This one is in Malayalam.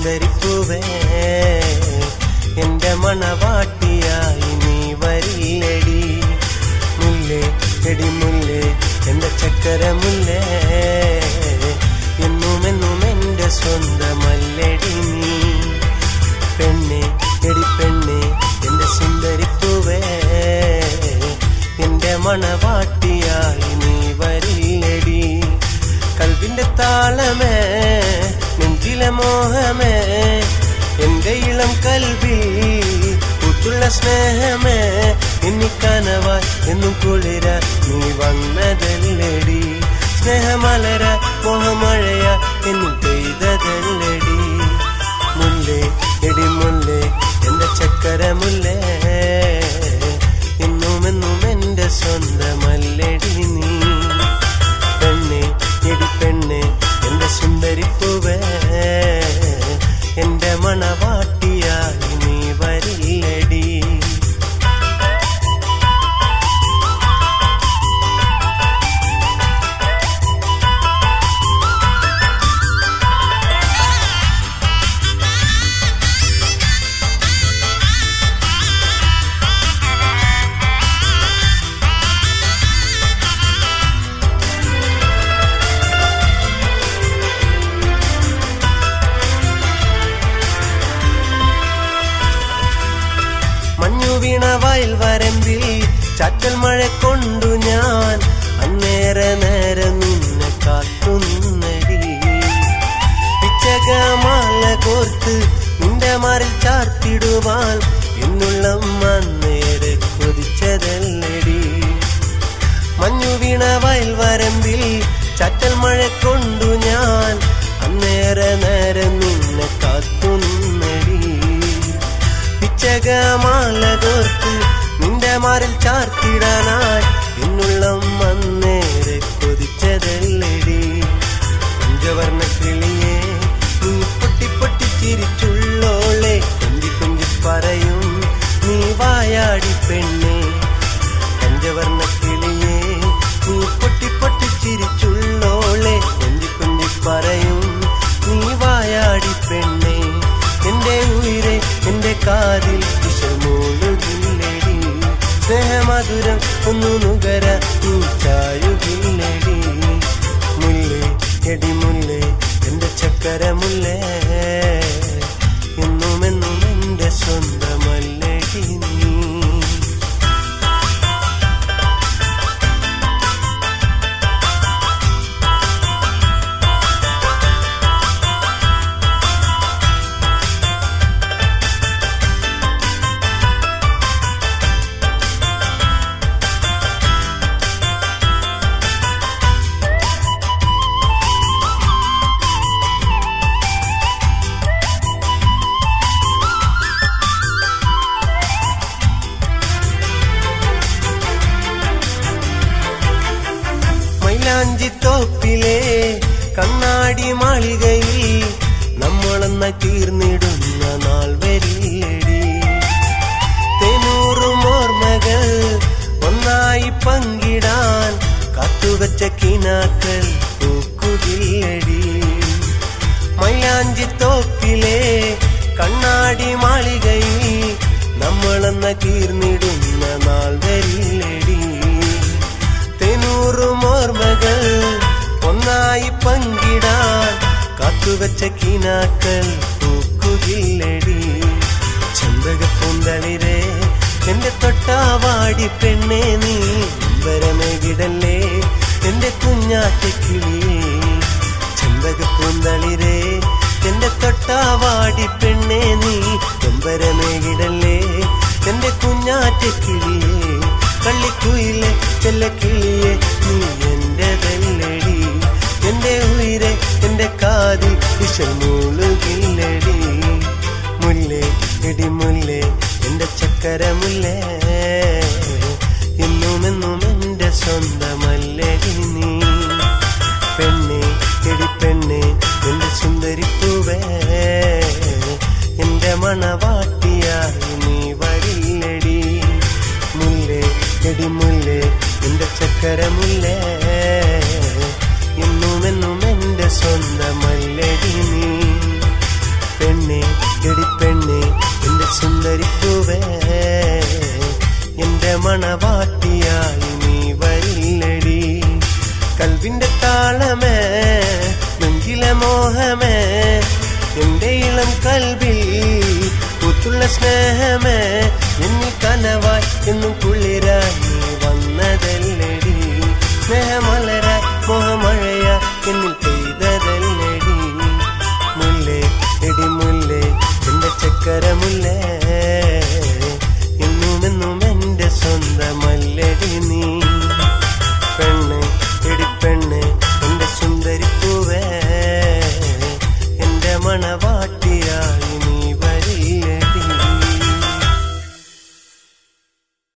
സുന്ദരിപ്പൂവേ എന്റെ മണവാട്ടിയായി നീ വരില്ലടി. മുല്ലേ എടി മുല്ലേ എന്റെ ചക്കരമുല്ലേ എന്നും എന്റെ സ്വന്തമല്ലടി നീ. പെണ്ണെ എടി പെണ്ണെ എന്റെ സുന്ദരിപ്പൂവേ എന്റെ മണവാട്ടിയായി നീ വരില്ലടി. കൽവിന്റെ താളമേ നെഞ്ചിലെ മോഹമേ എന്റെ ഇളം കൽവിൽ പുത്തുള്ള സ്നേഹമേ എന്നിക്കനവായി എന്നും കുളിര നീ വന്നതല്ലടി. സ്നേഹമലര മോഹമഴയ എന്നിൽ പെയ്തതല്ലടി. മുല്ലേ എടി മുല്ലേ എന്റെ ചക്കരമുല്ലേ എന്നും എന്റെ സ്വന്തമല്ലടി നീ. പെണ്ണെ എടി പെണ്ണെ എന്റെ സുന്ദരിപ്പൂവേ എന്റെ മണവാട്ടിയായി നീ വരില്ലടി. വീണ വയൽ വരമ്പിൽ ചാറ്റൽ മഴ കൊണ്ടു ഞാൻ അന്നേരെ നേരെ നിന്നെ കാത്തു നിന്നടി. പിച്ചകമാല കോർത്ത് നിന്റെ മാറിൽ ചാർത്തിടുവാൻ എന്നുള്ളം അന്നേരെ കൊതിച്ചതല്ലടി. മഞ്ഞു വീണ വയൽ വരമ്പിൽ ചാറ്റൽ മഴ കൊണ്ടു ഞാൻ അന്നേരെ നേരെ നിന്നെ കാത്തു നിന്നടി. പിച്ചകമാല കോർത്ത് നിന്റെ മാറിൽ ചാർത്തിടാനായി എന്നുള്ളം അന്നേരെ കൊതിച്ചതല്ലടി. പഞ്ചവർണ്ണ കിളിയെ നീ പൊട്ടി പൊട്ടി ചിരിച്ചുള്ളോളെ കൊഞ്ചി കൊഞ്ചി പറയും നീ വായാടി പെണ്ണെ. പഞ്ചവർണ്ണ കിളിയെ നീ പൊട്ടി പൊട്ടി ചിരിച്ചുള്ളോളെ കൊഞ്ചി കൊഞ്ചി പറയും നീ വായാടി പെണ്ണെ. എന്റെ ഉയിരെ എന്റെ കാതിൽ വിഷമോളുകില്ലടി. സ്നേഹമധുരം ഒന്നു നുകര നീ ചായുകില്ലടി. മുല്ലേ എടി മുല്ലേ എന്റെ ചക്കരമുല്ലേ എന്നും എന്റെ സ്വന്തമല്ലടി നീ. മൈലാഞ്ചിത്തോപ്പിലെ കണ്ണാടി മാളികയിൽ നമ്മളെന്ന തീർന്നിടുന്ന നാൾ വരില്ലടി. തെനൂറും ഓർമ്മകൾ ഒന്നായി പങ്കിടാൻ കാത്തുവച്ച കിനാക്കൾ പൂക്കുകില്ലടി. മൈലാഞ്ചിത്തോപ്പിലെ കണ്ണാടി മാളികയിൽ നമ്മളെന്ന തീർന്നിടുന്ന നാൾ വരില്ലടി. തെനൂറും ഓർമ്മകൾ ഒന്നായി പങ്കിടാൻ കാത്തുവച്ച കിനാക്കൾ പൂക്കുകില്ലടി. ചെമ്പകപ്പൂന്തളിരെ എന്റെ തൊട്ടാവാടി പെണ്ണെ നീ വരമേകിടല്ലേ എന്റെ കുഞ്ഞാറ്റക്കിളിയേ. ചെമ്പകപ്പൂന്തളിരെ എന്റെ തൊട്ടാവാടി പെണ്ണെ നീ വരമേകിടല്ലേ എന്റെ കുഞ്ഞാറ്റക്കിളിയേ. കള്ളിക്കുയിലെ ചെല്ലക്കിളിയെ നീ എന്റെതല്ലടി. എന്റെ ഉയിരെ എന്റെ കാതിൽ വിഷമൂളുകില്ലടി. മുല്ലേ എടി മുല്ലേ എന്റെ ചക്കരമുല്ലേ എന്നും എന്റെ സ്വന്തമല്ലടി നീ. പെണ്ണെ എടി പെണ്ണെ എന്റെ സുന്ദരിപ്പൂവേ എന്റെ മണവാട്ടിയായി നീ വരില്ലടി. മുല്ലേ എടി മുല്ലേ എന്റെ ചക്കരമുല്ലേ എന്നും എന്റെ സ്വന്തമല്ലടി നീ. പെണ്ണെ കൽവിന്റെ താളമേ നെഞ്ചിലെ മോഹമേ എന്റെ ഇളം കൽവിൽ പൂത്തുള്ള സ്നേഹമേ എന്നിൽ കനവായി എന്നും കുളിരായി നീ വന്നതല്ലടി സ്നേഹമലരായി മോഹമഴയാ എന്നിൽ പെയ്തതല്ലടി മുല്ലേ എടി മുല്ലേ എന്റെ ചക്കരമുല്ലേ എന്നും എന്നും എന്റെ സ്വന്തമല്ലടി നീ